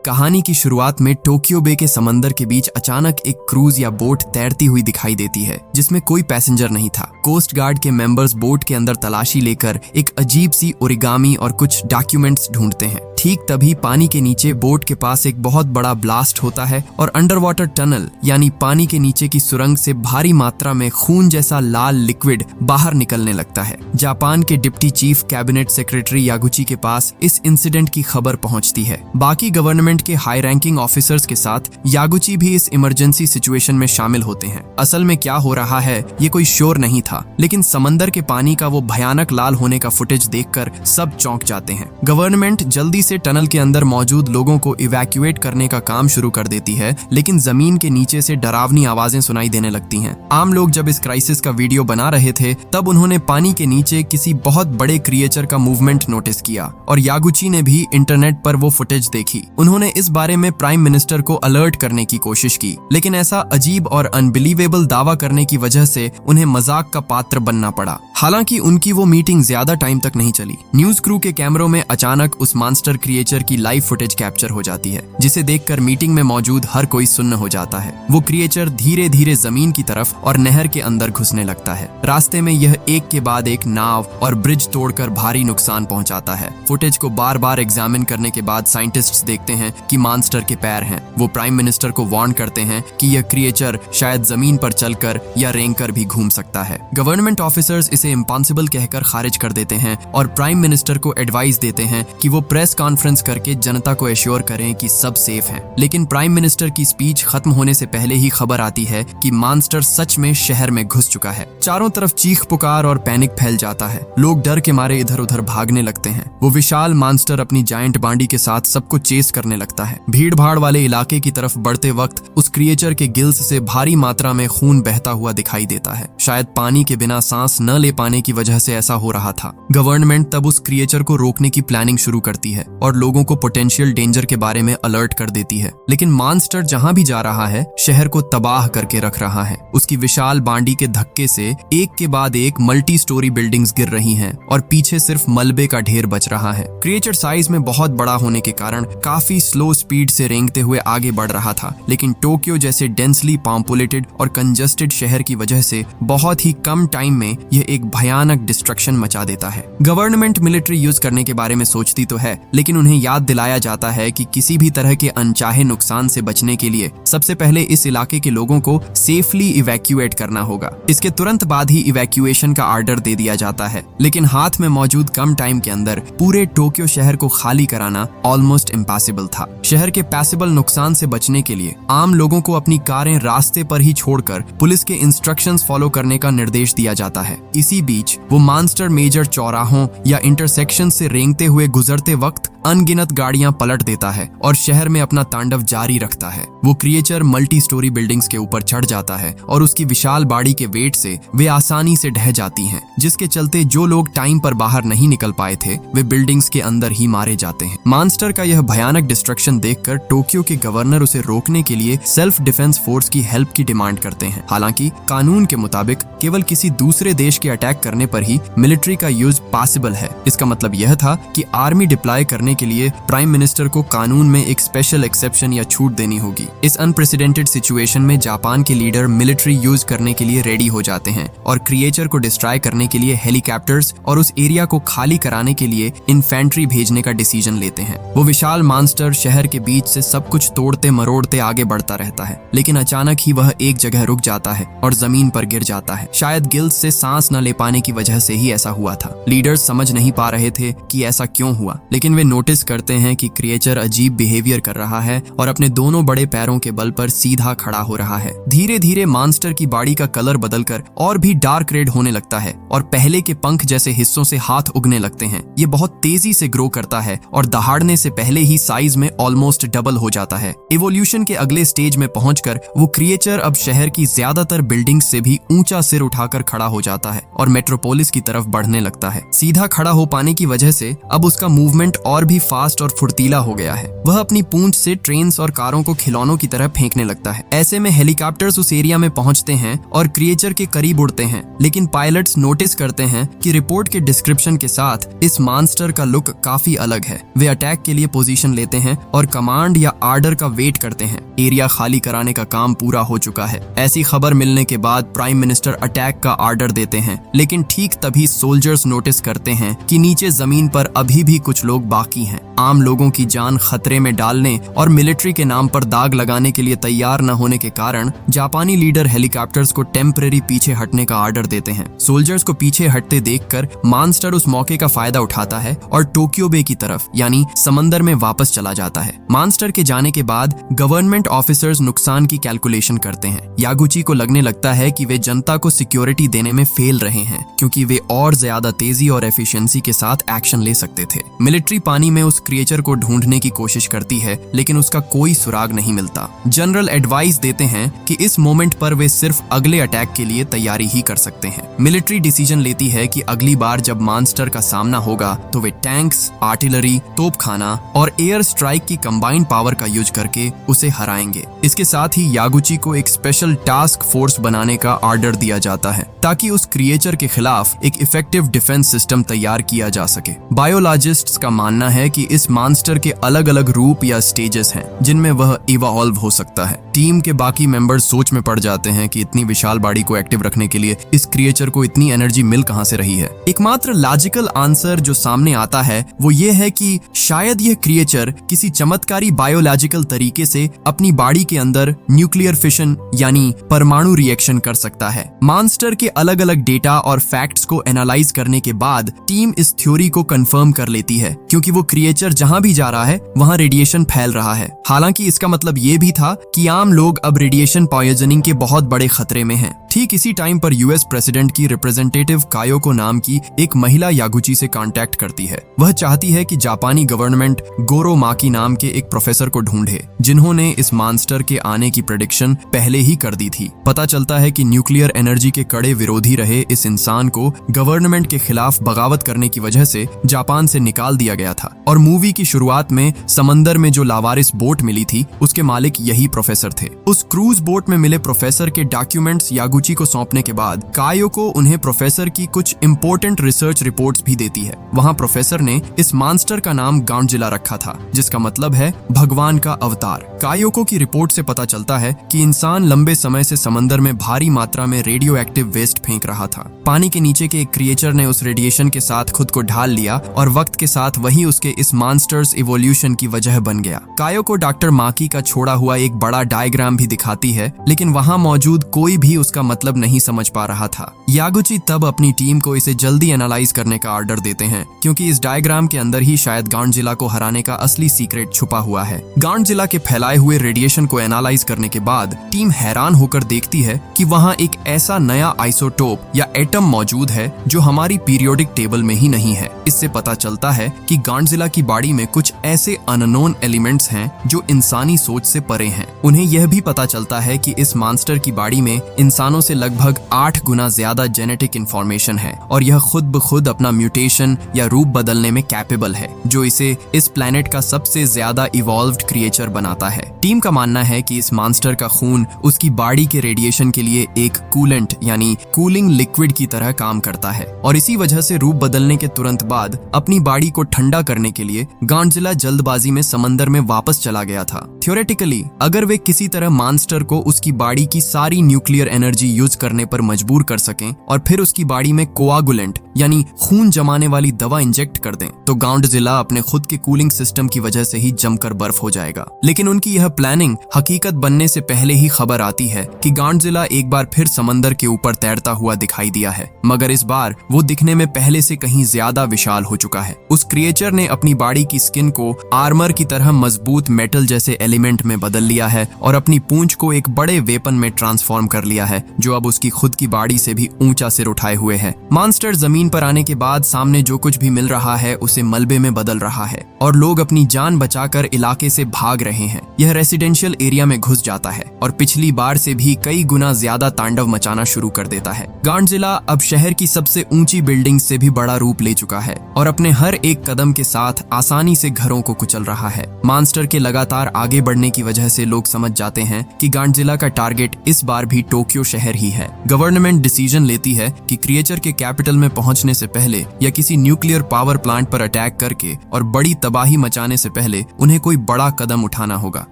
कहानी की शुरुआत में टोक्यो बे के समंदर के बीच अचानक एक क्रूज या बोट तैरती हुई दिखाई देती है जिसमें कोई पैसेंजर नहीं था। कोस्ट गार्ड के मेंबर्स बोट के अंदर तलाशी लेकर एक अजीब सी ओरिगामी और कुछ डॉक्यूमेंट्स ढूंढते हैं। ठीक तभी पानी के नीचे बोट के पास एक बहुत बड़ा ब्लास्ट होता है और अंडर वाटर टनल यानी पानी के नीचे की सुरंग से भारी मात्रा में खून जैसा लाल लिक्विड बाहर निकलने लगता है। जापान के डिप्टी चीफ कैबिनेट सेक्रेटरी यागुची के पास इस इंसिडेंट की खबर पहुंचती है। बाकी गवर्नमेंट के हाई रैंकिंग ऑफिसर्स के साथ यागुची भी इस इमरजेंसी सिचुएशन में शामिल होते हैं। असल में क्या हो रहा है ये कोई श्योर नहीं था, लेकिन समंदर के पानी का वो भयानक लाल होने का फुटेज देखकर सब चौंक जाते हैं। गवर्नमेंट जल्दी से टनल के अंदर मौजूद लोगों को इवैक्यूएट करने का काम शुरू कर देती है, लेकिन जमीन के नीचे से डरावनी आवाजें सुनाई देने लगती हैं। आम लोग जब इस क्राइसिस का वीडियो बना रहे थे तब उन्होंने पानी के नीचे किसी बहुत बड़े क्रिएचर का मूवमेंट नोटिस किया और यागुची ने भी इंटरनेट पर वो फुटेज देखी। उन्होंने इस बारे में प्राइम मिनिस्टर को अलर्ट करने की कोशिश की, लेकिन ऐसा अजीब और अनबिलीवेबल दावा करने की वजह से उन्हें मजाक का पात्र बनना पड़ा। हालांकि उनकी वो मीटिंग ज्यादा टाइम तक नहीं चली। न्यूज क्रू के कैमरों में अचानक उस मॉन्स्टर क्रिएचर की लाइव फुटेज कैप्चर हो जाती है, जिसे देखकर मीटिंग में मौजूद हर कोई सुन्न हो जाता है। वो क्रिएचर धीरे धीरे जमीन की तरफ और नहर के अंदर घुसने लगता है। रास्ते में यह एक के बाद एक नाव और ब्रिज तोड़कर भारी नुकसान पहुंचाता है। फुटेज को बार बार एग्जामिन करने के बाद साइंटिस्ट्स देखते हैं कि मॉन्स्टर के पैर हैं। वो प्राइम मिनिस्टर को वार्न करते हैं कि यह क्रिएचर शायद जमीन पर चलकर या रेंगकर भी घूम सकता है। गवर्नमेंट ऑफिसर्स इसे इम्पॉसिबल कहकर खारिज कर देते हैं और प्राइम मिनिस्टर को एडवाइस देते हैं कि वो प्रेस कॉन्फ्रेंस करके जनता को एश्योर करें कि सब सेफ हैं। लेकिन प्राइम मिनिस्टर की स्पीच खत्म होने से पहले ही खबर आती है कि मॉन्स्टर सच में शहर में घुस चुका है। चारों तरफ चीख पुकार और पैनिक फैल जाता है। लोग डर के मारे इधर उधर भागने लगते हैं। वो विशाल मॉन्स्टर अपनी जायंट बाडी के साथ सबको चेस करने लगता है। भीड़ भाड़ वाले इलाके की तरफ बढ़ते वक्त उस क्रिएचर के गिल्स से भारी मात्रा में खून बहता हुआ दिखाई देता है। शायद पानी के बिना सांस न ले पाने की वजह से ऐसा हो रहा था। गवर्नमेंट तब उस क्रिएचर को रोकने की प्लानिंग शुरू करती है और लोगों को पोटेंशियल डेंजर के बारे में अलर्ट कर देती है। लेकिन मॉन्स्टर जहां भी जा रहा है शहर को तबाह करके रख रहा है। उसकी विशाल बांडी के धक्के से एक के बाद एक मल्टी स्टोरी बिल्डिंग्स गिर रही हैं और पीछे सिर्फ मलबे का ढेर बच रहा है। क्रिएचर साइज में बहुत बड़ा होने के कारण काफी स्लो स्पीड से रेंगते हुए आगे बढ़ रहा था, लेकिन टोक्यो जैसे डेंसली पॉपुलेटेड और कंजस्टेड शहर की वजह से बहुत ही कम टाइम में यह एक भयानक डिस्ट्रक्शन मचा देता है। गवर्नमेंट मिलिट्री यूज करने के बारे में सोचती तो है, लेकिन उन्हें याद दिलाया जाता है कि किसी भी तरह के अनचाहे नुकसान से बचने के लिए सबसे पहले इस इलाके के लोगों को सेफली इवैक्यूएट करना होगा। इसके तुरंत बाद ही इवैक्यूएशन का ऑर्डर दे दिया जाता है, लेकिन हाथ में मौजूद कम टाइम के अंदर पूरे टोक्यो शहर को खाली कराना ऑलमोस्ट इम्पॉसिबल था। शहर के पैसिबल नुकसान से बचने के लिए आम लोगों को अपनी कारें रास्ते पर ही छोड़कर पुलिस के इंस्ट्रक्शंस फॉलो करने का निर्देश दिया जाता है। इसी बीच वो मॉन्स्टर मेजर चौराहों या इंटरसेक्शन से रेंगते हुए गुजरते वक्त अनगिनत गाड़ियां पलट देता है और शहर में अपना तांडव जारी रखता है। वो क्रिएचर मल्टी स्टोरी बिल्डिंग्स के ऊपर चढ़ जाता है और उसकी विशाल बॉडी के वेट से वे आसानी से ढह जाती हैं, जिसके चलते जो लोग टाइम पर बाहर नहीं निकल पाए थे वे बिल्डिंग्स के अंदर ही मारे जाते हैं। मॉन्स्टर का यह भयानक डिस्ट्रक्शन देखकर टोक्यो के गवर्नर उसे रोकने के लिए सेल्फ डिफेंस फोर्स की हेल्प की डिमांड करते हैं। हालांकि कानून के मुताबिक केवल किसी दूसरे देश के अटैक करने पर ही मिलिट्री का यूज पॉसिबल है। इसका मतलब यह था कि आर्मी डिप्लॉय करने के लिए प्राइम मिनिस्टर को कानून में एक स्पेशल एक्सेप्शन या छूट देनी होगी। इस अनप्रेसिडेंटेड सिचुएशन में जापान के लीडर मिलिट्री यूज करने के लिए रेडी हो जाते हैं और क्रिएचर को डिस्ट्रॉय करने के लिए हेलीकॉप्टर्स और उस एरिया को खाली कराने के लिए इन्फेंट्री भेजने का डिसीजन लेते हैं। वो विशाल मॉन्स्टर शहर के बीच से सब कुछ तोड़ते मरोड़ते आगे बढ़ता रहता है, लेकिन अचानक ही वह एक जगह रुक जाता है और जमीन पर गिर जाता है। शायद गिल्स से सांस न ले पाने की वजह से ही ऐसा हुआ था। लीडर्स समझ नहीं पा रहे थे कि ऐसा क्यों हुआ, लेकिन वे नोटिस करते हैं कि क्रिएचर अजीब बिहेवियर कर रहा है और अपने दोनों बड़े पैरों के बल पर सीधा खड़ा हो रहा है। धीरे धीरे मॉन्स्टर की बॉडी का कलर बदलकर और भी डार्क रेड होने लगता है और पहले के पंख जैसे हिस्सों से हाथ उगने लगते हैं। ये बहुत तेजी से ग्रो करता है और दहाड़ने से पहले ही साइज में ऑलमोस्ट डबल हो जाता है। इवोल्यूशन के अगले स्टेज में पहुंचकर वो क्रिएचर अब शहर की ज्यादातर बिल्डिंग्स से भी ऊंचा सिर उठाकर खड़ा हो जाता है और मेट्रोपोलिस की तरफ बढ़ने लगता है। सीधा खड़ा हो पाने की वजह से अब उसका मूवमेंट और भी ही फास्ट और फुर्तीला हो गया है। वह अपनी पूंछ से ट्रेन्स और कारों को खिलौनों की तरह फेंकने लगता है। ऐसे में हेलीकॉप्टर्स उस एरिया में पहुंचते हैं और क्रिएचर के करीब उड़ते हैं, लेकिन पायलट्स नोटिस करते हैं कि रिपोर्ट के डिस्क्रिप्शन के साथ इस मॉन्स्टर का लुक काफी अलग है। वे अटैक के लिए पोजीशन लेते हैं और कमांड या आर्डर का वेट करते हैं। एरिया खाली कराने का काम पूरा हो चुका है। ऐसी खबर मिलने के बाद प्राइम मिनिस्टर अटैक का आर्डर देते हैं, लेकिन ठीक तभी सोल्जर्स नोटिस करते हैं कि नीचे जमीन पर अभी भी कुछ लोग बाकी हैं। आम लोगों की जान खतरे में डालने और मिलिट्री के नाम पर दाग लगाने के लिए तैयार न होने के कारण जापानी लीडर हेलीकॉप्टर्स को टेम्परेरी पीछे हटने का आर्डर देते हैं। सोल्जर्स को पीछे हटते देखकर मॉन्स्टर उस मौके का फायदा उठाता है और टोक्यो बे की तरफ यानी समंदर में वापस चला जाता है। मॉन्स्टर के जाने के बाद गवर्नमेंट ऑफिसर्स नुकसान की कैलकुलेशन करते हैं। यागुची को लगने लगता है कि वे जनता को सिक्योरिटी देने में फेल रहे हैं, क्योंकि वे और ज्यादा तेजी और एफिशिएंसी के साथ एक्शन ले सकते थे। मिलिट्री पानी में उस क्रिएचर को ढूंढने की कोशिश करती है, लेकिन उसका कोई सुराग नहीं मिलता। जनरल एडवाइस देते हैं कि इस मोमेंट पर वे सिर्फ अगले अटैक के लिए तैयारी ही कर सकते हैं। मिलिट्री डिसीजन लेती है कि अगली बार जब मॉन्स्टर का सामना होगा तो वे टैंक्स, आर्टिलरी, तोपखाना और एयर स्ट्राइक की कंबाइंड पावर का यूज करके उसे हराएंगे। इसके साथ ही यागुची को एक स्पेशल टास्क फोर्स बनाने का ऑर्डर दिया जाता है ताकि उस क्रिएचर के खिलाफ एक इफेक्टिव डिफेंस सिस्टम तैयार किया जा सके। बायोलॉजिस्ट्स का मानना है कि इस मॉन्स्टर के अलग अलग रूप या स्टेजेस हैं जिनमें वह इवॉल्व हो सकता है। टीम के बाकी मेंबर्स सोच में पड़ जाते हैं कि इतनी विशाल बॉडी को एक्टिव रखने के लिए इस क्रिएचर को इतनी एनर्जी मिल कहां से रही है। एकमात्र लॉजिकल आंसर जो सामने आता है वो ये है कि शायद यह क्रिएचर किसी चमत्कारी बायोलॉजिकल तरीके से अपनी बॉडी के अंदर न्यूक्लियर फिशन यानी परमाणु रिएक्शन कर सकता है। मॉन्स्टर के अलग अलग डेटा और फैक्ट्स को एनालाइज करने के बाद टीम इस थ्योरी को कंफर्म कर लेती है, क्योंकि वो क्रिएचर जहां भी जा रहा है वहां रेडिएशन फैल रहा है। हालांकि इसका मतलब ये भी था कि आम लोग अब रेडिएशन पॉइजनिंग के बहुत बड़े खतरे में हैं। ठीक इसी टाइम पर यूएस प्रेसिडेंट की रिप्रेजेंटेटिव कायोको नाम की एक महिला यागुची से कांटेक्ट करती है। वह चाहती है कि जापानी गवर्नमेंट गोरो माकी नाम के एक प्रोफेसर को ढूंढे जिन्होंने इस मॉन्स्टर के आने की प्रेडिक्शन पहले ही कर दी थी। पता चलता है कि न्यूक्लियर एनर्जी के कड़े विरोधी रहे इस इंसान को गवर्नमेंट के खिलाफ बगावत करने की वजह से जापान से निकाल दिया गया था और मूवी की शुरुआत में समंदर में जो लावारिस बोट मिली थी उसके मालिक यही प्रोफेसर थे। उस क्रूज बोट में मिले प्रोफेसर के डॉक्यूमेंट्स यागुची को सौंपने के बाद कायोको उन्हें प्रोफेसर की कुछ इंपॉर्टेंट रिसर्च रिपोर्ट्स भी देती है। वहां प्रोफेसर ने इस मॉन्स्टर का नाम गॉडजिला रखा था, जिसका मतलब है भगवान का अवतार। कायोको की रिपोर्ट से पता चलता है कि इंसान लंबे समय से समंदर में भारी मात्रा में रेडियो एक्टिव वेस्ट फेंक रहा था। पानी के नीचे के एक क्रिएचर ने उस रेडिएशन के साथ खुद को ढाल लिया और वक्त के साथ वही उसके इस मॉन्स्टर्स इवोल्यूशन की वजह बन गया। कायोको डॉक्टर माकी का छोड़ा हुआ एक बड़ा डायग्राम भी दिखाती है, लेकिन वहां मौजूद कोई भी उसका मतलब नहीं समझ पा रहा था। यागुची तब अपनी टीम को इसे जल्दी एनालाइज करने का ऑर्डर देते हैं, क्योंकि इस डायग्राम के अंदर ही शायद गॉडजिला को हराने का असली सीक्रेट छुपा हुआ है। गॉडजिला के फैलाए हुए रेडिएशन को एनालाइज करने के बाद टीम हैरान होकर देखती है कि वहां एक ऐसा नया आइसोटोप या एटम मौजूद है जो हमारी पीरियोडिक टेबल में ही नहीं है। इससे पता चलता है कि गॉडजिला की बॉडी में कुछ ऐसे अननोन एलिमेंट्स हैं जो इंसानी सोच से परे हैं। उन्हें यह भी पता चलता है कि इस मॉन्स्टर की बॉडी में इंसानों से लगभग 8 गुना ज्यादा जेनेटिक इंफॉर्मेशन है और यह खुद ब खुद अपना म्यूटेशन या रूप बदलने में कैपेबल है, जो इसे इस प्लेनेट का सबसे ज्यादा इवॉल्व्ड क्रिएचर बनाता है। टीम का मानना है कि इस मॉन्स्टर का खून उसकी बॉडी के रेडिएशन के लिए एक कूलेंट यानी कूलिंग लिक्विड की तरह काम करता है और इसी वजह से रूप बदलने के तुरंत बाद अपनी बॉडी को ठंडा करने के लिए गॉडजिला जल्दबाजी में समंदर में वापस चला गया था। थ्योरेटिकली अगर वे किसी तरह मॉन्स्टर को उसकी बॉडी की सारी न्यूक्लियर एनर्जी यूज करने पर मजबूर कर सकें और फिर उसकी बॉडी में कोआगुलेंट यानी खून जमाने वाली दवा इंजेक्ट कर दें, तो गॉडजिला अपने खुद के कूलिंग सिस्टम की वजह से ही जमकर बर्फ हो जाएगा। लेकिन उनकी यह प्लानिंग हकीकत बनने से पहले ही खबर आती है कि गॉडजिला एक बार फिर समंदर के ऊपर तैरता हुआ दिखाई दिया है, मगर इस बार वो दिखने में पहले से कहीं ज्यादा विशाल हो चुका है। उस क्रिएचर ने अपनी बॉडी की स्किन को आर्मर की तरह मजबूत मेटल जैसे एलिमेंट में बदल लिया है और अपनी पूंछ को एक बड़े वेपन में ट्रांसफॉर्म कर लिया है, जो अब उसकी खुद की बाड़ी से भी ऊंचा सिर उठाए हुए है। मॉन्स्टर जमीन पर आने के बाद सामने जो कुछ भी मिल रहा है उसे मलबे में बदल रहा है और लोग अपनी जान बचाकर इलाके से भाग रहे हैं। यह रेसिडेंशियल एरिया में घुस जाता है और पिछली बार से भी कई गुना ज्यादा तांडव मचाना शुरू कर देता है। गॉडजिला अब शहर की सबसे ऊंची बिल्डिंग से भी बड़ा रूप ले चुका है और अपने हर एक कदम के साथ आसानी से घरों को कुचल रहा है। मॉन्स्टर के लगातार आगे बढ़ने की वजह से लोग समझ जाते हैं कि गॉडजिला का टारगेट इस बार भी टोक्यो शहर ही है। गवर्नमेंट डिसीजन लेती है कि क्रिएचर के कैपिटल में पहुंचने से पहले या किसी न्यूक्लियर पावर प्लांट पर अटैक करके और बड़ी तबाही मचाने से पहले उन्हें कोई बड़ा कदम उठाना होगा।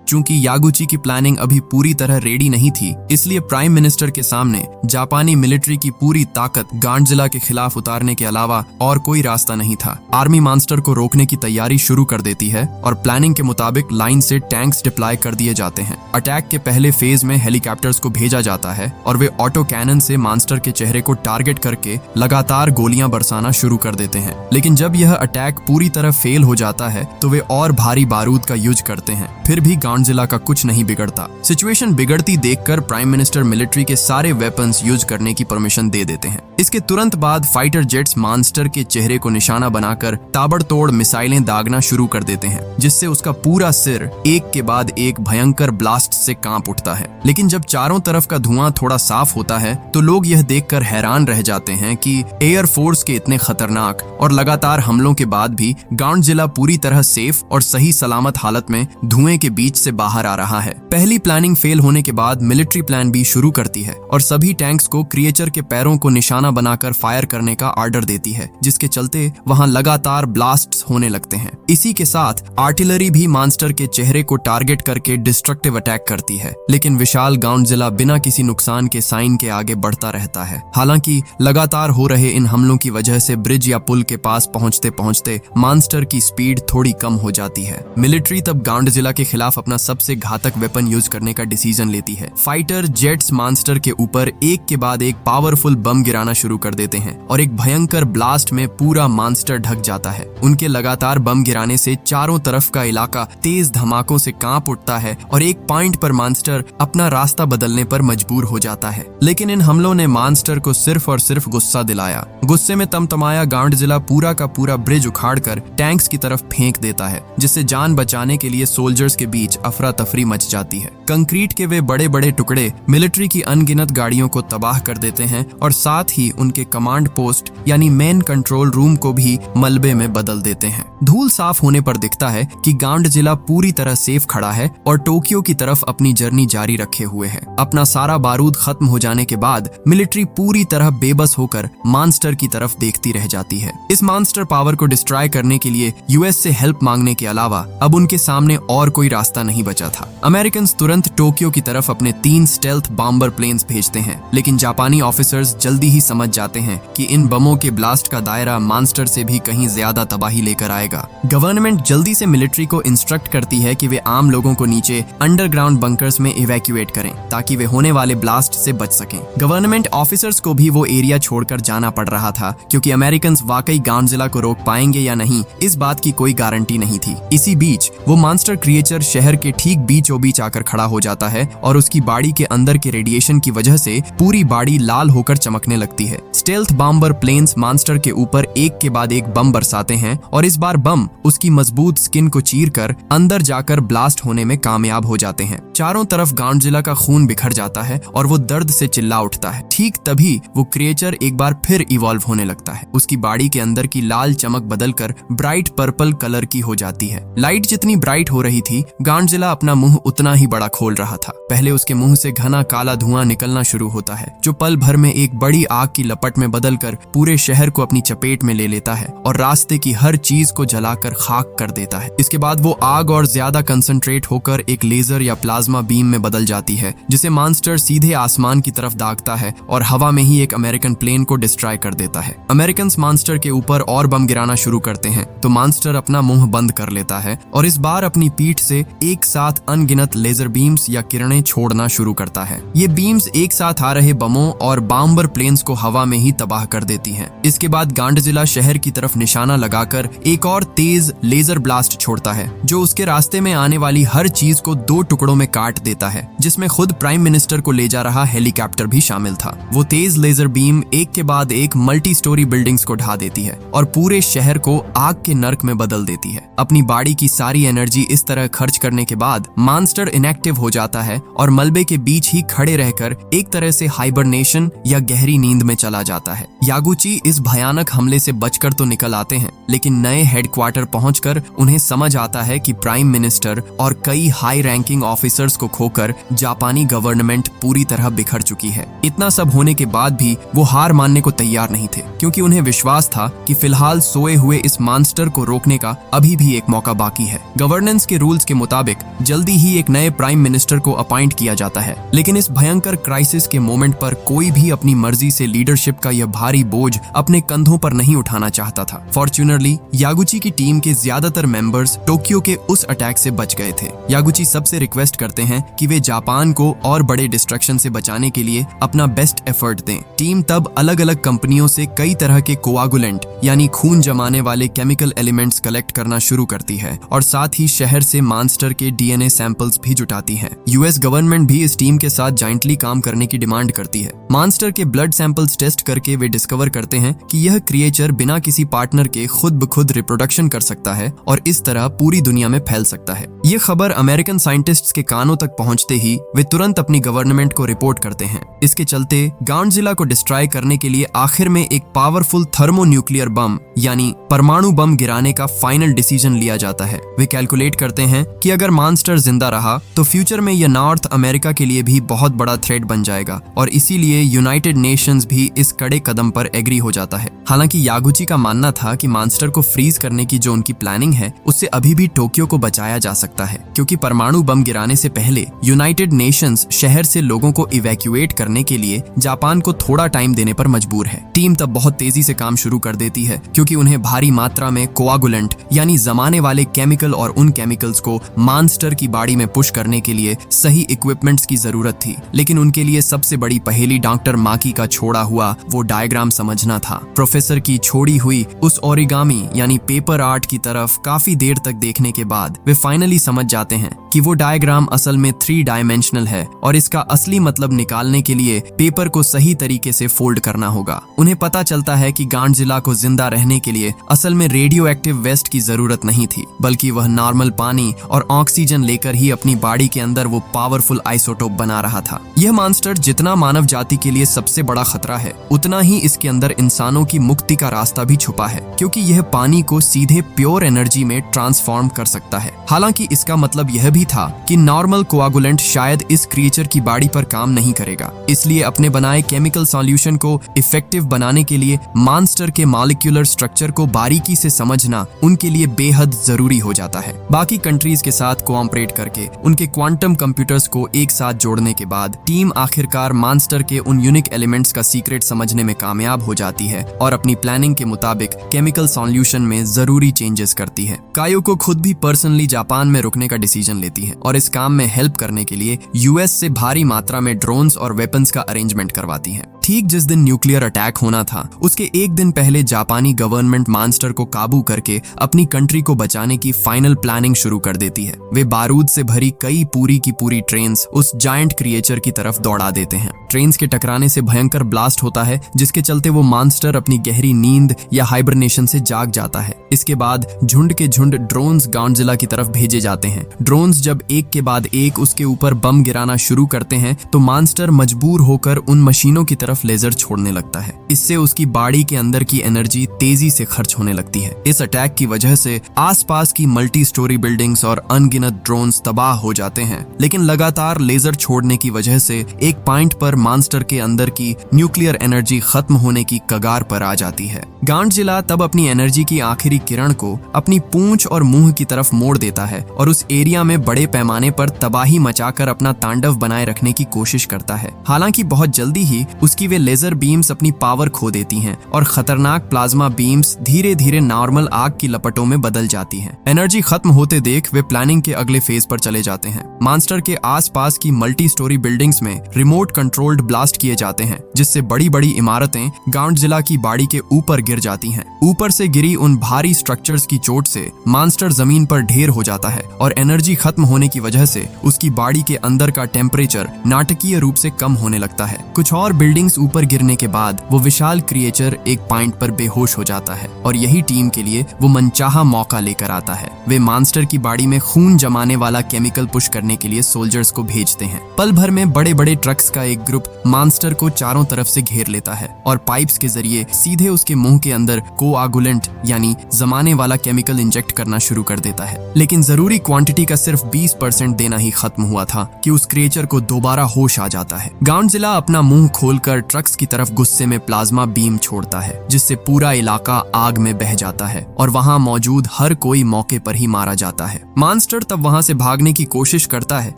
चूंकि यागुची की प्लानिंग अभी पूरी तरह रेडी नहीं थी, इसलिए प्राइम मिनिस्टर के सामने जापानी मिलिट्री की पूरी ताकत गॉडजिला के खिलाफ उतारने के अलावा और कोई रास्ता नहीं था। आर्मी मॉन्स्टर को रोकने की तैयारी शुरू कर देती है और प्लानिंग के मुताबिक लाइन से टैंक्स डिप्लॉय कर दिए जाते हैं। अटैक के पहले फेज में हेलीकॉप्टर्स को भेजा जाता है और वे ऑटो कैनन से मॉन्स्टर के चेहरे को टारगेट करके लगातार गोलियां बरसाना शुरू कर देते हैं। लेकिन जब यह अटैक पूरी तरह फेल हो जाता है तो वे और भारी बारूद का यूज करते हैं। फिर भी गॉडजिला का कुछ नहीं बिगड़ता। सिचुएशन बिगड़ती देखकर प्राइम मिनिस्टर मिलिट्री के सारे वेपन्स यूज करने की परमिशन दे देते हैं। इसके तुरंत बाद फाइटर जेट्स मॉन्स्टर के चेहरे को निशाना बनाकर ताबड़तोड़ मिसाइलें दागना शुरू कर देते हैं, जिससे उसका पूरा सिर एक के बाद एक भयंकर ब्लास्ट से कांप उठता है। लेकिन जब चारों तरफ का धुआं थोड़ा साफ होता है तो लोग यह देखकर हैरान रह जाते हैं कि एयर फोर्स के इतने खतरनाक और लगातार हमलों के बाद भी गॉडजिला पूरी तरह सेफ और सही सलामत हालत में धुएं के बीच से बाहर आ रहा है। पहली प्लानिंग फेल होने के बाद मिलिट्री प्लान बी शुरू करती है और सभी टैंक्स को क्रिएचर के पैरों को निशाना बनाकर फायर करने का ऑर्डर देती है, जिसके चलते वहां लगातार ब्लास्ट्स होने लगते हैं। इसी के साथ आर्टिलरी भी मॉन्स्टर के चेहरे को टारगेट करके डिस्ट्रक्टिव अटैक करती है। लेकिन विशाल गॉडजिला बिना किसी नुकसान के साइन के आगे बढ़ता रहता है। हालांकि लगातार हो रहे इन हमलों की वजह से ब्रिज या पुल के पास पहुंचते पहुंचते मॉन्स्टर की स्पीड थोड़ी कम हो जाती है। मिलिट्री तब गॉडजिला के खिलाफ अपना सबसे घातक वेपन यूज करने का डिसीजन लेती है। फाइटर जेट्स मॉन्स्टर के ऊपर एक के बाद एक पावरफुल बम गिराना शुरू कर देते हैं और एक भयंकर ब्लास्ट में पूरा मॉन्स्टर ढक जाता है। उनके लगातार बम गिराने से चारों तरफ का इलाका तेज धमाकों से कांप उठता है और एक पॉइंट पर मॉन्स्टर अपना रास्ता बदलने पर मजबूर हो जाता है। लेकिन इन हमलों ने मॉन्स्टर को सिर्फ और सिर्फ गुस्सा दिलाया। गुस्से में तमतमाया गॉडजिला पूरा का पूरा ब्रिज उखाड़कर टैंक्स की तरफ फेंक देता है, जिससे जान बचाने के लिए सोल्जर्स के बीच अफरा तफरी मच जाती है। कंक्रीट के वे बड़े बड़े टुकड़े मिलिट्री की अनगिनत गाड़ियों को तबाह कर देते हैं और साथ ही उनके कमांड पोस्ट यानी मेन कंट्रोल रूम को भी मलबे में बदल देते हैं। धूल साफ होने पर दिखता है कि गॉडजिला पूरी तरह सेफ खड़ा है और टोक्यो की तरफ अपनी जर्नी जारी रखे हुए है। अपना सारा बारूद खत्म हो जाने के बाद मिलिट्री पूरी तरह बेबस होकर मॉन्स्टर की तरफ देखती रह जाती है। इस मॉन्स्टर पावर को डिस्ट्रॉय करने के लिए यूएस से हेल्प मांगने के अलावा अब उनके सामने और कोई रास्ता नहीं बचा था। अमेरिकन तुरंत टोक्यो की तरफ अपने 3 स्टेल्थ बॉम्बर प्लेन्स भेजते हैं, लेकिन जापानी ऑफिसर्स जल्दी ही समझ जाते हैं कि इन बमों के ब्लास्ट का दायरा मॉन्स्टर से भी कहीं ज्यादा तबाही लेकर आएगा। गवर्नमेंट जल्दी से मिलिट्री को इंस्ट्रक्ट करती है कि वे आम लोगों को नीचे अंडरग्राउंड बंकर्स में इवैक्यूएट करें ताकि वे होने वाले ब्लास्ट से बच सकें। गवर्नमेंट ऑफिसर्स को भी वो एरिया छोड़कर जाना पड़ रहा था, क्योंकि अमेरिकन वाकई गॉडजिला को रोक पाएंगे या नहीं इस बात की कोई गारंटी नहीं थी। इसी बीच वो मॉन्स्टर क्रिएचर शहर के ठीक बीचों बीच आकर खड़ा हो जाता है और उसकी बाड़ी के अंदर के रेडिएशन की वजह से पूरी बाड़ी लाल होकर चमकने लगती है। स्टेल्थ बॉम्बर प्लेन्स मॉन्स्टर के ऊपर एक के बाद एक बम बरसाते हैं और इस बार बम उसकी मजबूत स्किन को चीरकर अंदर जाकर ब्लास्ट होने में कामयाब हो जाते हैं। चारों तरफ गॉडजिला का खून बिखर जाता है और वो दर्द से चिल्ला उठता है। ठीक तभी वो क्रिएचर एक बार फिर इवॉल्व होने लगता है। उसकी बाड़ी के अंदर की लाल चमक बदलकर ब्राइट पर्पल कलर की हो जाती है। लाइट जितनी ब्राइट हो रही थी, गॉडजिला अपना मुंह उतना ही बड़ा खोल रहा था। पहले उसके मुंह से घना काला धुआं निकलना शुरू होता है, जो पल भर में एक बड़ी आग की लपट में बदलकर पूरे शहर को अपनी चपेट में ले लेता है और रास्ते की हर चीज को जलाकर खाक कर देता है। इसके बाद वो आग और ज्यादा कंसंट्रेट होकर एक लेजर या प्लाज्मा बीम में बदल जाती है, जिसे मॉन्स्टर सीधे आसमान की तरफ दागता है और हवा में ही एक अमेरिकन प्लेन को डिस्ट्रॉय कर देता है। अमेरिकन मॉन्स्टर के ऊपर और बम गिराना शुरू करते हैं तो मॉन्स्टर अपना मुंह बंद कर लेता है और इस बार अपनी पीठ से एक साथ अनगिनत लेजर बीम्स या किरणें छोड़ना शुरू करता है। ये बीम्स एक साथ आ रहे बमों और बॉम्बर प्लेन्स को हवा में ही तबाह कर देती हैं। इसके बाद गॉडजिला शहर की तरफ निशाना लगाकर एक और तेज लेजर ब्लास्ट छोड़ता है, जो उसके रास्ते में आने वाली हर चीज को 2 टुकड़ों में काट देता है, जिसमें खुद प्राइम मिनिस्टर को ले जा रहा हेलीकॉप्टर भी शामिल था। वो तेज लेजर बीम एक के बाद एक मल्टी स्टोरी बिल्डिंग्स को ढा देती है और पूरे शहर को आग के नर्क में बदल देती है। अपनी बॉडी की सारी एनर्जी इस तरह खर्च करने के बाद मॉन्स्टर इनएक्टिव हो जाता है और मलबे के बीच ही खड़े रहकर एक तरह से हाइबरनेशन या गहरी नींद में चला जाता है। यागुची इस भयानक हमले से बचकर तो निकल आते हैं, लेकिन नए हेडक्वार्टर पहुंचकर उन्हें समझ आता है कि प्राइम मिनिस्टर और कई हाई रैंकिंग ऑफिसर्स को खोकर जापानी गवर्नमेंट पूरी तरह बिखर चुकी है। इतना सब होने के बाद भी वो हार मानने को तैयार नहीं थे, क्योंकि उन्हें विश्वास था कि फिलहाल सोए हुए इस मॉन्स्टर को रोकने का अभी भी एक मौका बाकी है। गवर्नेंस के रूल्स के मुताबिक जल्दी ही एक नए प्राइम मिनिस्टर को अपॉइंट किया जाता है, लेकिन इस भयंकर क्राइसिस के मोमेंट पर कोई भी अपनी मर्जी से लीडरशिप का यह भारी बोझ अपने कंधों पर नहीं उठाना चाहता था। फॉर्च्यूनरली यागुची की टीम के ज्यादातर मेंबर्स टोक्यो के उस अटैक से बच गए थे। यागुची सबसे रिक्वेस्ट करते हैं कि वे जापान को और बड़े डिस्ट्रक्शन से बचाने के लिए अपना बेस्ट एफर्ट दें। टीम तब अलग अलग कंपनियों से कई तरह के कोआगुलेंट यानी खून जमाने वाले केमिकल एलिमेंट्स कलेक्ट करना शुरू करती है और साथ ही शहर से मॉन्स्टर के डीएनए सैंपल्स भी जुटाती है। यूएस गवर्नमेंट भी इस टीम के साथ जॉइंटली काम करने की डिमांड करती है। मॉन्स्टर के ब्लड सैंपल्स टेस्ट करके वे डिस्कवर करते हैं कि यह क्रिएचर बिना किसी पार्टनर के खुद ब खुद रिप्रोडक्शन कर सकता है और इस तरह पूरी दुनिया में फैल सकता है। ये खबर अमेरिकन साइंटिस्ट्स के कानों तक पहुंचते ही वे तुरंत अपनी गवर्नमेंट को रिपोर्ट करते हैं। इसके चलते गांडजिला को डिस्ट्रॉय करने के लिए आखिर में एक पावरफुल थर्मोन्यूक्लियर बम यानी परमाणु बम गिराने का फाइनल डिसीजन लिया जाता है। वे कैलकुलेट करते हैं कि अगर मॉन्स्टर जिंदा रहा तो फ्यूचर में यह नॉर्थ अमेरिका के लिए भी बहुत बड़ा थ्रेट बन जाएगा और इसीलिए यूनाइटेड नेशंस भी इस कड़े कदम पर एग्री हो जाता है। हालांकि यागुची का मानना था कि मॉन्स्टर को फ्रीज करने की जो उनकी प्लानिंग है उससे अभी भी टोक्यो को बचाया जा सकता है, क्योंकि परमाणु बम गिराने से पहले यूनाइटेड नेशंस शहर से लोगों को इवैक्यूएट करने के लिए जापान को थोड़ा टाइम देने पर मजबूर है। टीम तब बहुत तेजी से काम शुरू कर देती है, क्योंकि उन्हें भारी मात्रा में कोआगुलेंट यानी जमाने वाले केमिकल और उन केमिकल्स को मॉन्स्टर की बॉडी में पुश करने के लिए सही इक्विपमेंट्स की जरूरत थी। लेकिन उनके लिए सबसे बड़ी पहेली डॉक्टर माकी का छोड़ा हुआ वो डायग्राम समझना था। प्रोफेसर की छोड़ी हुई उस ओरिगामी यानी पेपर आर्ट की तरफ काफी देर तक देखने के बाद वे फाइनली समझ जाते हैं कि वो डायग्राम असल में 3 डायमेंशनल है और इसका असली मतलब निकालने के लिए पेपर को सही तरीके से फोल्ड करना होगा। उन्हें पता चलता है कि गांडजिला को जिंदा रहने के लिए असल में रेडियो एक्टिव वेस्ट की जरूरत नहीं थी, बल्कि वह नॉर्मल पानी और ऑक्सीजन लेकर ही अपनी बॉडी के अंदर वो पावरफुल आइसोटोप बना रहा था। यह मॉन्स्टर जितना मानव जाति के लिए सबसे बड़ा खतरा है, उतना ही इसके अंदर इंसानों की मुक्ति का रास्ता भी छुपा है, क्योंकि यह पानी को सीधे प्योर एनर्जी में ट्रांसफॉर्म कर सकता है। हालांकि इसका मतलब यह भी था कि नॉर्मल कोआगुलेंट शायद इस क्रिएचर की बॉडी पर काम नहीं करेगा, इसलिए अपने बनाए केमिकल सॉल्यूशन को इफेक्टिव बनाने के लिए मॉन्स्टर के मॉलिक्यूलर स्ट्रक्चर को बारीकी से समझना उनके लिए बेहद जरूरी हो जाता है। बाकी कंट्रीज के साथ कोऑपरेट करके उनके क्वांटम कंप्यूटर्स को एक साथ जोड़ने के बाद टीम आखिरकार मॉन्स्टर के उन यूनिक एलिमेंट्स का सीक्रेट समझने में कामयाब हो जाती है और अपनी प्लानिंग के मुताबिक केमिकल सॉल्यूशन में जरूरी चेंजेस करती है। कायोको खुद भी पर्सनली जापान में रुकने का डिसीजन लेती है और इस काम में हेल्प करने के लिए यूएस से भारी मात्रा में ड्रोन्स और वेपन्स का अरेंजमेंट करवाती है। ठीक जिस दिन न्यूक्लियर अटैक होना था उसके एक दिन पहले जापानी गवर्नमेंट मॉन्स्टर को काबू करके अपनी कंट्री को बचाने की फाइनल प्लानिंग शुरू कर देती है। वे बारूद से भरी कई पूरी की पूरी ट्रेन्स उस जायंट क्रिएचर की तरफ दौड़ा देते हैं। ट्रेन्स के टकराने से भयंकर ब्लास्ट होता है, जिसके चलते वो मॉन्स्टर अपनी गहरी नींद या हाइबरनेशन से जाग जाता है। इसके बाद झुंड के झुंड ड्रोन्स गांडजिला की तरफ भेजे जाते हैं। ड्रोन्स जब एक के बाद एक उसके ऊपर बम गिराना शुरू करते हैं तो मॉन्स्टर मजबूर होकर उन मशीनों की तरफ लेजर छोड़ने लगता है। इससे उसकी बॉडी के अंदर की एनर्जी तेजी से खर्च होने लगती है। इस अटैक की वजह से आसपास की मल्टी स्टोरी बिल्डिंग्स और अनगिनत ड्रोन्स तबाह हो जाते हैं, लेकिन लगातार लेजर छोड़ने की वजह से एक पॉइंट पर मॉन्स्टर के अंदर की न्यूक्लियर एनर्जी खत्म होने की कगार पर आ जाती है। गांडजिला तब अपनी एनर्जी की आखिरी किरण को अपनी पूंछ और मुंह की तरफ मोड़ देता है और उस एरिया में बड़े पैमाने पर तबाही मचाकर अपना तांडव बनाए रखने की कोशिश करता है। हालांकि बहुत जल्दी ही उसकी क्योंकि वे लेजर बीम्स अपनी पावर खो देती हैं और खतरनाक प्लाज्मा बीम्स धीरे धीरे नॉर्मल आग की लपटों में बदल जाती हैं। एनर्जी खत्म होते देख वे प्लानिंग के अगले फेज पर चले जाते हैं। मॉन्स्टर के आसपास की मल्टी स्टोरी बिल्डिंग्स में रिमोट कंट्रोल्ड ब्लास्ट किए जाते हैं, जिससे बड़ी बड़ी इमारतें गांडजिला की बाड़ी के ऊपर गिर जाती हैं। ऊपर से गिरी उन भारी स्ट्रक्चर्स की चोट से मॉन्स्टर जमीन पर ढेर हो जाता है और एनर्जी खत्म होने की वजह से उसकी बाड़ी के अंदर का टेम्परेचर नाटकीय रूप से कम होने लगता है। कुछ और बिल्डिंग्स ऊपर गिरने के बाद वो विशाल क्रिएचर एक पॉइंट पर बेहोश हो जाता है और यही टीम के लिए वो मनचाहा मौका लेकर आता है। वे मॉन्स्टर की बाड़ी में खून जमाने वाला केमिकल पुश करने के लिए सोल्जर्स को भेजते हैं। पल भर में बड़े बड़े ट्रक्स का एक ग्रुप मॉन्स्टर को चारों तरफ से घेर लेता है और पाइप्स के जरिए सीधे उसके मुंह के अंदर कोआगुलेंट यानी जमाने वाला केमिकल इंजेक्ट करना शुरू कर देता है। लेकिन जरूरी क्वांटिटी का सिर्फ 20% देना ही खत्म हुआ था कि उस क्रिएचर को दोबारा होश आ जाता है। गांडजिला अपना मुंह खोलकर ट्रक्स की तरफ गुस्से में प्लाज्मा बीम छोड़ता है, जिससे पूरा इलाका आग में बह जाता है और वहां मौजूद हर कोई मौके पर ही मारा जाता है। मॉन्स्टर तब वहां से भागने की कोशिश करता है,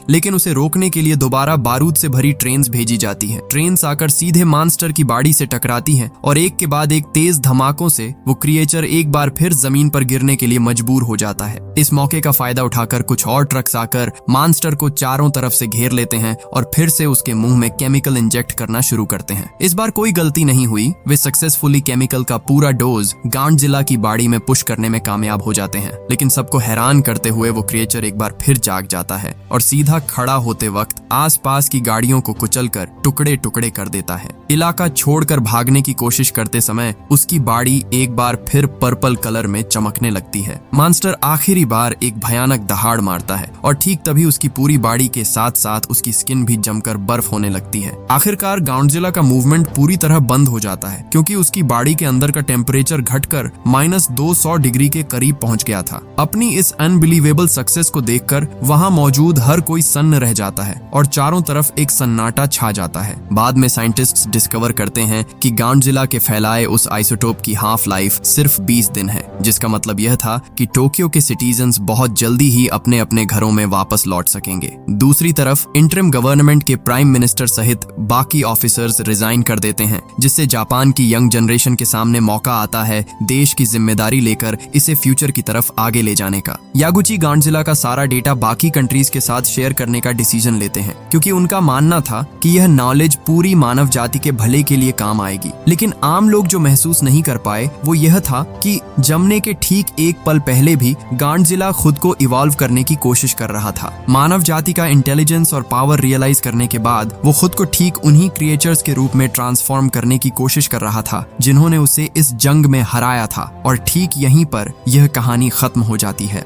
लेकिन उसे रोकने के लिए दोबारा बारूद से भरी ट्रेन्स भेजी जाती हैं। ट्रेन्स आकर सीधे मॉन्स्टर की बाड़ी से टकराती हैं और एक के बाद एक तेज धमाकों से वो क्रिएचर एक बार फिर जमीन पर गिरने के लिए मजबूर हो जाता है। इस मौके का फायदा उठाकर कुछ और ट्रक्स आकर मॉन्स्टर को चारों तरफ से घेर लेते हैं और फिर से उसके मुंह में केमिकल इंजेक्ट करना शुरू करते हैं। इस बार कोई गलती नहीं हुई, वे सक्सेसफुली केमिकल का पूरा डोज गांडजिला की बाड़ी में पुश करने में कामयाब हो जाते हैं। लेकिन सबको हैरान करते हुए वो क्रिएचर एक बार फिर जाग जाता है और सीधा खड़ा होते वक्त आसपास की गाड़ियों को कुचलकर टुकड़े टुकड़े कर देता है। इलाका छोड़कर भागने की कोशिश करते समय उसकी बाड़ी एक बार फिर पर्पल कलर में चमकने लगती है। मॉन्स्टर आखिरी बार एक भयानक दहाड़ मारता है और ठीक तभी उसकी पूरी बाड़ी के साथ साथ उसकी स्किन भी जमकर बर्फ होने लगती है। आखिरकार गांडजिला का मूवमेंट पूरी तरह बंद हो जाता है, क्योंकि उसकी बाड़ी के अंदर का टेम्परेचर घटकर -200 डिग्री के करीब पहुंच गया था। अपनी इस अनबिलीवेबल सक्सेस को देखकर वहां मौजूद हर कोई सन्न रह जाता है और चारों तरफ एक सन्नाटा छा जाता है। बाद में साइंटिस्ट्स डिस्कवर करते हैं कि गांडजिला के फैलाए उस आइसोटोप की हाफ लाइफ सिर्फ 20 दिन है, जिसका मतलब यह था कि टोक्यो के सिटीजन्स बहुत जल्दी ही अपने अपने घरों में वापस लौट सकेंगे। दूसरी तरफ इंटरिम गवर्नमेंट के प्राइम मिनिस्टर सहित बाकी ऑफिसर्स रिजाइन कर देते हैं, जिससे जापान की यंग जनरेशन के सामने मौका आता है देश की जिम्मेदारी लेकर इसे फ्यूचर की तरफ आगे ले जाने का। यागुची गांडजिला का सारा डेटा बाकी कंट्रीज के साथ शेयर करने का डिसीजन लेते हैं, क्योंकि उनका मानना था कि यह नॉलेज पूरी मानव जाति के भले के लिए काम आएगी। लेकिन आम लोग जो महसूस नहीं कर पाए वो यह था कि जमने के ठीक एक पल पहले भी गांडजिला खुद को इवॉल्व करने की कोशिश कर रहा था। मानव जाति का इंटेलिजेंस और पावर रियलाइज करने के बाद वो खुद को ठीक उन्हीं क्रिएचर्स के रूप में ट्रांसफॉर्म करने की कोशिश कर रहा था जिन्होंने उसे इस जंग में हराया था। और ठीक यहीं पर यह कहानी खत्म हो जाती है।